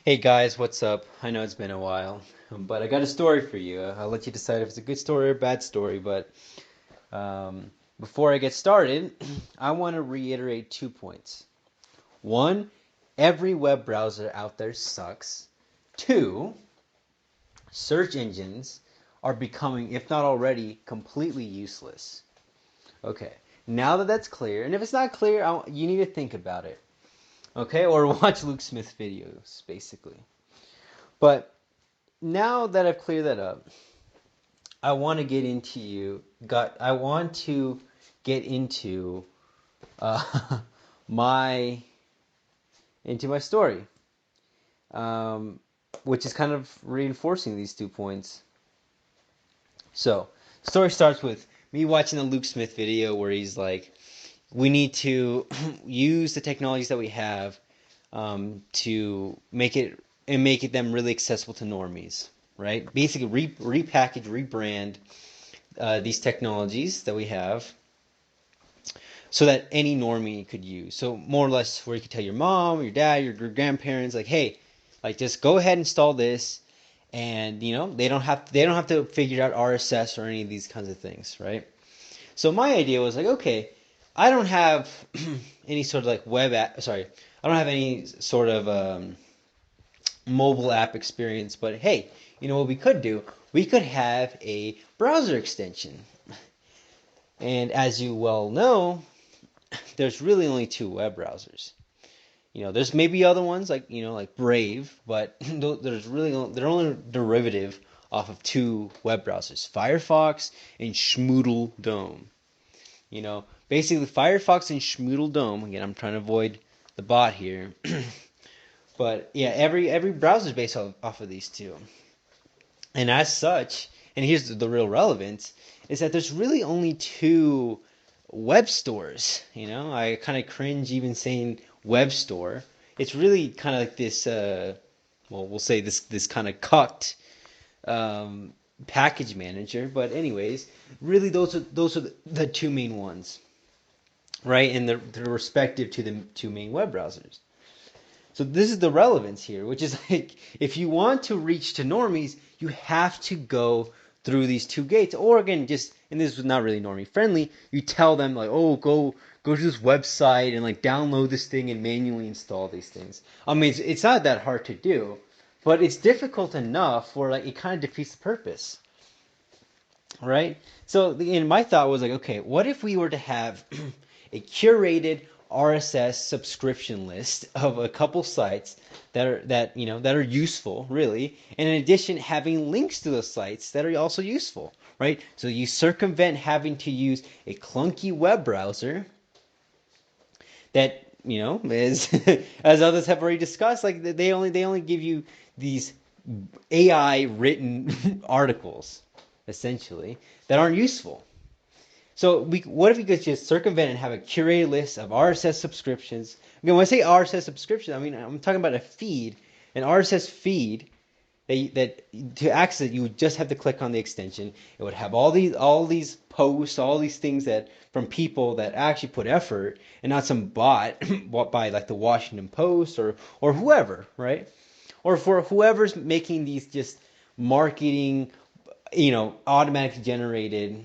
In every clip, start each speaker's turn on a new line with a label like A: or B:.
A: Hey guys, what's up? I know it's been a while, but I got a story for you. I'll let you decide if it's a good story or a bad story. But um, before I get started, I want to reiterate 2 points. One, every web browser out there sucks. Two, search engines are becoming, if not already, completely useless. Okay, now that that's clear, and if it's not clear, you need to think about it. Okay, or watch Luke Smith videos, basically. But now that I've cleared that up, I want to get into you. I want to get into uh, my my story, um, which is kind of reinforcing these 2 points. So, the story starts with me watching a Luke Smith video where he's like, "We need to use the technologies that we have to make it them really accessible to normies." Right? Basically, repackage, rebrand these technologies that we have so that any normie could use. So more or less where you could tell your mom, your dad, your grandparents, like, hey, like just go ahead and install this, and they don't have to figure out RSS or any of these kinds of things, right? So my idea was like, okay, I don't have any sort of like web app. Sorry, I don't have any sort of mobile app experience, but hey, you know what we could do? We could have a browser extension. And as you well know, there's really only two web browsers. There's maybe other ones like like Brave, but they're only derivative off of two web browsers, Firefox and Schmoodle Dome. Basically Firefox and Schmoodle Dome. Again, I'm trying to avoid the bot here, but yeah, every browser is based off of these two, and as such, and here's the real relevance is that there's really only two web stores. I kind of cringe even saying web store. It's really kind of like this. Well, we'll say this kind of cucked um, package manager. But anyways, really those are the two main ones, right? And they're respective to the two main web browsers. So this is the relevance here, which is like if you want to reach to normies, you have to go through these two gates. Or again, just and this is not really normie friendly, you tell them like, oh, go to this website and like download this thing and manually install these things. I mean, it's not that hard to do, but it's difficult enough where like it kind of defeats the purpose, right? So my thought was like, okay, what if we were to have a curated RSS subscription list of a couple sites that are useful, really, and in addition, having links to those sites that are also useful, right? So you circumvent having to use a clunky web browser that as as others have already discussed, like they only give you these AI written articles essentially that aren't useful. So what if we could just circumvent and have a curated list of RSS subscriptions? Again, when I say RSS subscription, I mean I'm talking about a feed, an RSS feed that to access it, you would just have to click on the extension. It would have all these posts, all these things that from people that actually put effort, and not some bot bought by like the Washington Post or whoever, right? Or for whoever's making these just marketing, automatically generated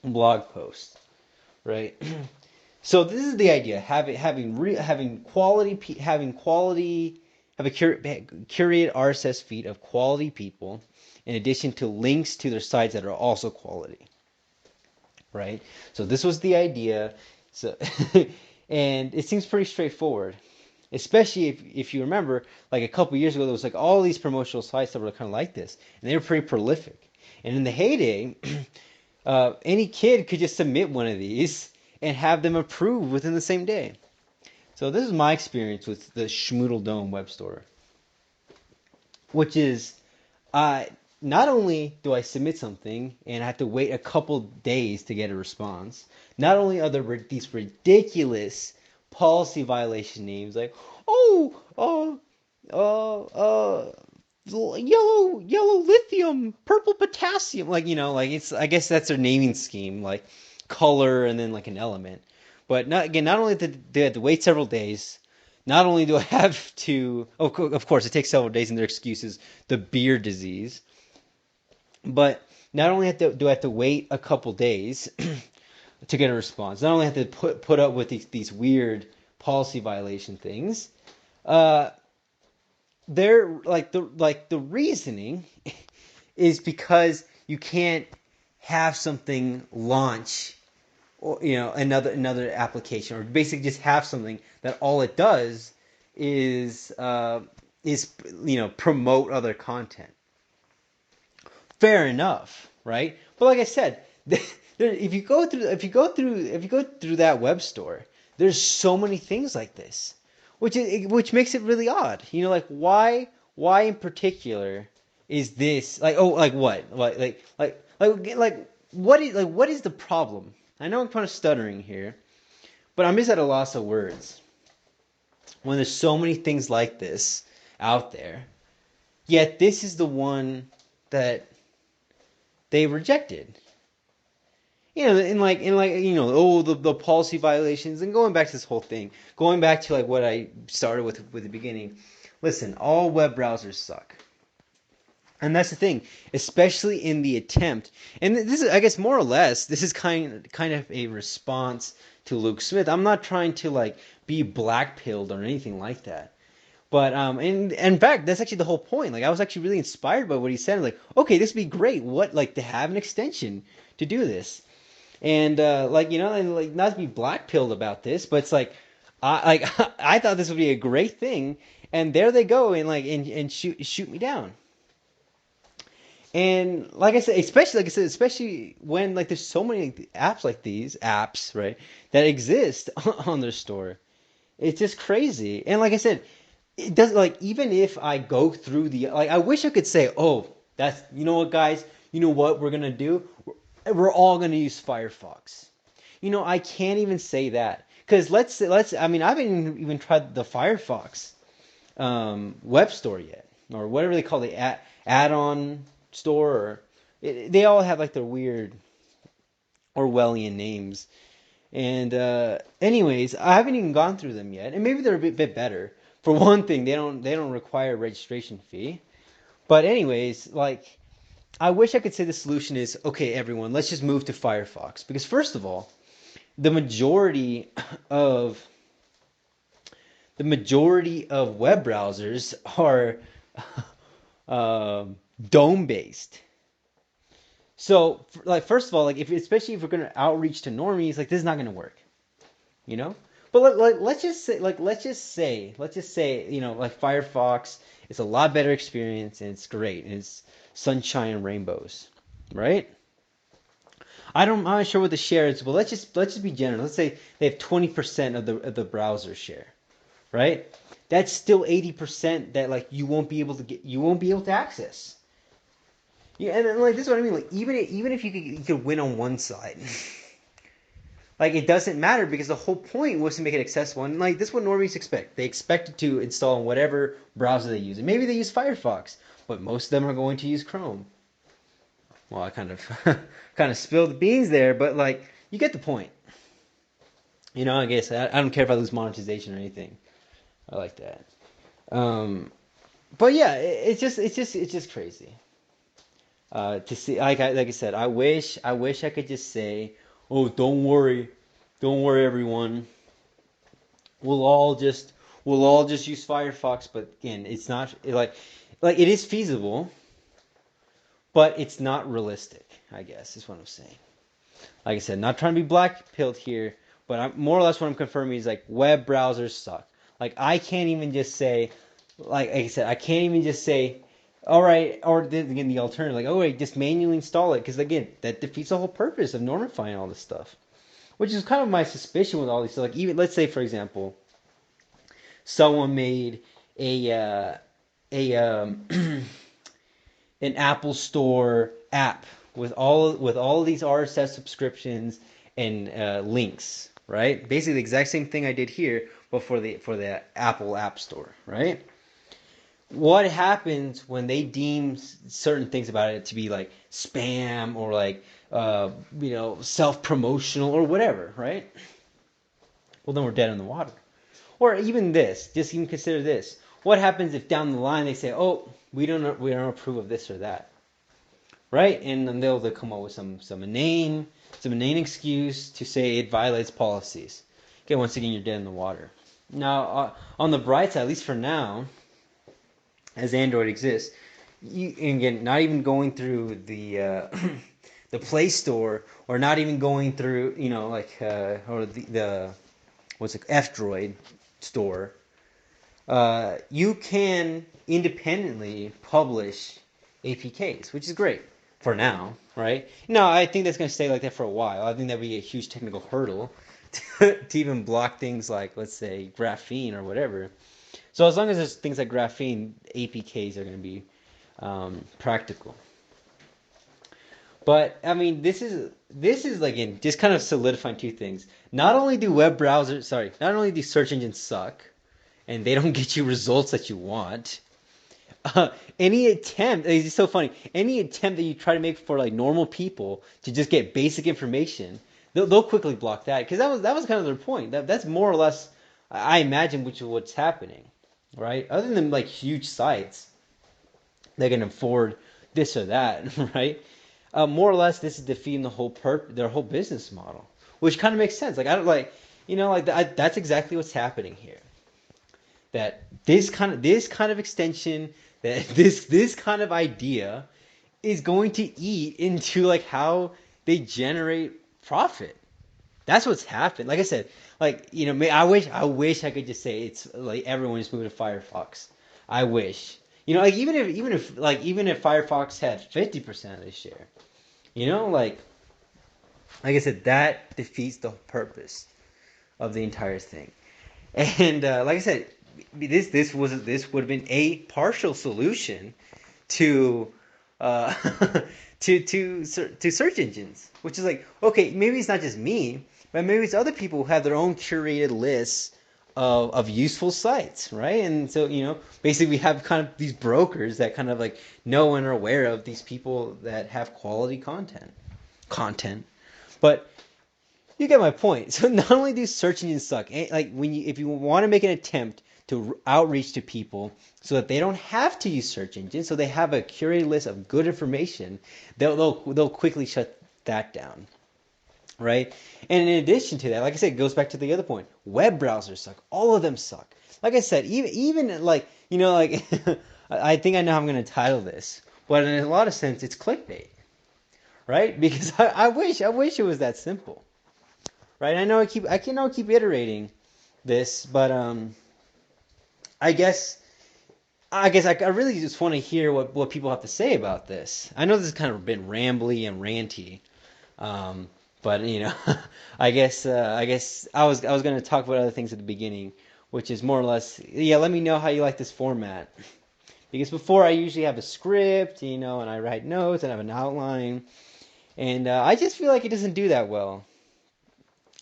A: blog posts, right? So this is the idea: having quality, have a curated RSS feed of quality people, in addition to links to their sites that are also quality, right? So this was the idea. So, and it seems pretty straightforward, especially if you remember, like a couple years ago, there was like all these promotional sites that were kind of like this, and they were pretty prolific. And in the heyday, any kid could just submit one of these and have them approved within the same day. So this is my experience with the Schmoodle Dome web store, which is uh, not only do I submit something and I have to wait a couple days to get a response, not only are there these ridiculous policy violation names like, oh, yellow lithium, purple potassium, like it's I guess that's their naming scheme, like color and then like an element. But not only did they have to wait several days, not only do I have to, of course, it takes several days, and their excuse is the beer disease, but not only do I have to wait a couple days to get a response, not only have to put up with these weird policy violation things, uh, they're the reasoning is because you can't have something launch, or another application, or basically just have something that all it does is promote other content. Fair enough, right? But like I said, if you go through that web store, there's so many things like this, which makes it really odd. Like why in particular is this like, oh, like what, what is the problem? I know I'm kind of stuttering here, but I'm just at a loss of words when there's so many things like this out there. Yet this is the one that they rejected. Oh, the policy violations, and going back to this whole thing, going back to like what I started with the beginning. Listen, all web browsers suck. And that's the thing, especially in the attempt. And this is, I guess, more or less, this is kind of a response to Luke Smith. I'm not trying to like be black-pilled or anything like that. But in fact, that's actually the whole point. Like, I was actually really inspired by what he said. Like, okay, this would be great. What, like, to have an extension to do this, and and like, not to be black-pilled about this, but it's like, I thought this would be a great thing, and there they go and shoot me down. And like I said, especially when like there's so many apps like these apps, right, that exist on their store. It's just crazy. And like I said, it does, like, even if I go through I wish I could say, oh, that's, what, guys, what we're gonna do? We're all gonna use Firefox. I can't even say that, because I mean, I haven't even tried the Firefox web store yet, or whatever they call the add-on store, or they all have like their weird Orwellian names. And anyways, I haven't even gone through them yet, and maybe they're a bit better. For one thing, they don't require a registration fee. But anyways, like, I wish I could say the solution is, okay, everyone, let's just move to Firefox, because first of all, the majority of web browsers are DOM based. So, like, first of all, like, especially if we're gonna outreach to normies, like, this is not gonna work, you know. But let's just say, like Firefox is a lot better experience, and it's great, and it's sunshine and rainbows, right? I'm not sure what the share is, but let's just be generous. Let's say they have 20% of the browser share, right? That's still 80% that like you won't be able to access. Yeah, and like, this is what I mean. Like, even if you could win on one side, like, it doesn't matter, because the whole point was to make it accessible. And like, this is what normies expect. They expect it to install in whatever browser they use. And maybe they use Firefox, but most of them are going to use Chrome. Well, I kind of kind of spilled the beans there, but like, you get the point. I guess I don't care if I lose monetization or anything. I like that. But yeah, it's just crazy. To see, like I said, I wish I could just say, oh, don't worry, everyone. We'll all just use Firefox. But again, it's not like it is feasible, but it's not realistic, I guess, is what I'm saying. Like I said, not trying to be black-pilled here, but more or less what I'm confirming is, like, web browsers suck. Like, I can't even just say, like I said, I can't even just say, all right, or again, the alternative, like, oh, wait, just manually install it, because again, that defeats the whole purpose of normifying all this stuff. Which is kind of my suspicion with all these. So, like, even, let's say, for example, someone made an Apple Store app with all of these RSS subscriptions and links, right? Basically the exact same thing I did here, but for the Apple App Store, right? What happens when they deem certain things about it to be like spam, or like self-promotional or whatever, right? Well, then we're dead in the water. Or even this, just even consider this. What happens if down the line they say, "Oh, we don't approve of this or that," right? And then they'll come up with some inane excuse to say it violates policies. Okay, once again, you're dead in the water. Now, on the bright side, at least for now, as Android exists, again, not even going through the the Play Store, or not even going through, or the what's it, F-Droid store, you can independently publish APKs, which is great for now, right? No, I think that's going to stay like that for a while. I think that'd be a huge technical hurdle to even block things like, let's say, graphene or whatever. So as long as there's things like graphene, APKs are going to be practical. But I mean, this is like in just kind of solidifying two things. Not only do not only do search engines suck, and they don't get you results that you want. Any attempt, it's so funny. Any attempt that you try to make for like normal people to just get basic information, they'll quickly block that, because that was kind of their point. That's more or less, I imagine, which is what's happening, right? Other than like huge sites that can afford this or that, right? More or less, this is defeating their whole business model, which kind of makes sense. Like I don't like, that's exactly what's happening here. That this kind of extension, that this kind of idea is going to eat into like how they generate profit. That's what's happened. Like I said, like, I wish I could just say it's like everyone just moved to Firefox. I wish. Like even if Firefox had 50% of the share, like I said, that defeats the purpose of the entire thing. And like I said, this would have been a partial solution to uh, to search engines, which is like, okay, maybe it's not just me, but maybe it's other people who have their own curated lists of useful sites, right? And so, basically we have kind of these brokers that kind of like know and are aware of these people that have quality content. But you get my point. So not only do search engines suck, like if you want to make an attempt to outreach to people so that they don't have to use search engines, so they have a curated list of good information, they'll quickly shut that down, right? And in addition to that, like I said, it goes back to the other point. Web browsers suck. All of them suck. Like I said, even like like I think I know how I'm going to title this, but in a lot of sense, it's clickbait, right? Because I wish it was that simple. Right? I keep iterating this, but I guess I really just want to hear what people have to say about this. I know this has kind of been rambly and ranty, but I guess I was going to talk about other things at the beginning, which is more or less, yeah. Let me know how you like this format, because before I usually have a script, and I write notes and I have an outline, and I just feel like it doesn't do that well.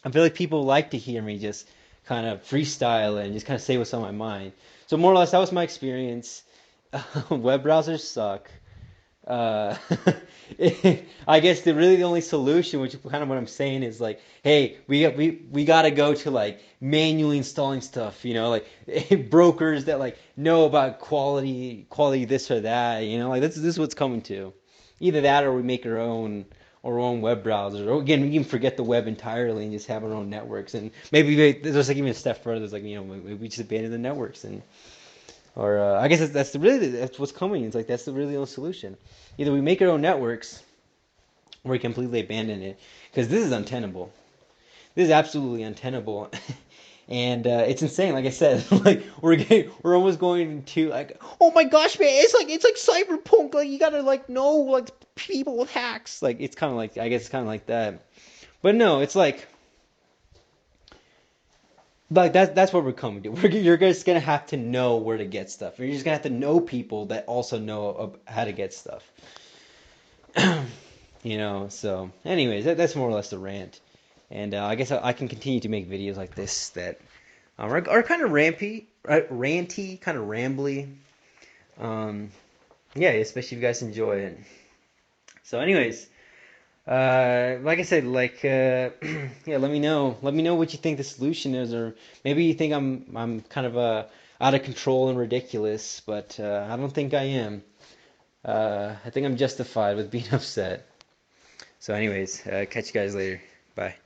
A: I feel like people like to hear me just kind of freestyle and just kind of say what's on my mind. So more or less, that was my experience. Web browsers suck. Uh, I guess the only solution, which is kind of what I'm saying, is like, hey, we gotta go to like manually installing stuff. Like brokers that like know about quality this or that. Like this is what's coming to. Either that, or we make our own web browsers. Or again, we can forget the web entirely and just have our own networks. And maybe there's like even a step further. There's like, maybe we just abandon the networks, or I guess that's what's coming. It's like that's really the only solution. Either we make our own networks, or we completely abandon it, because this is untenable. This is absolutely untenable. And it's insane. Like I said, like we're almost going to like, oh my gosh, man, it's like cyberpunk. Like you gotta like know like people with hacks. Like it's kind of like, I guess it's kind of like that. But no, it's like that's what we're coming to. You're just gonna have to know where to get stuff. You're just gonna have to know people that also know how to get stuff. So anyways, that's more or less the rant. And I guess I can continue to make videos like this that are kind of ranty, kind of rambly. Yeah, especially if you guys enjoy it. So anyways, Like I said, yeah, let me know. Let me know what you think the solution is, or maybe you think I'm kind of out of control and ridiculous, but I don't think I am. I think I'm justified with being upset. So, anyways, catch you guys later. Bye.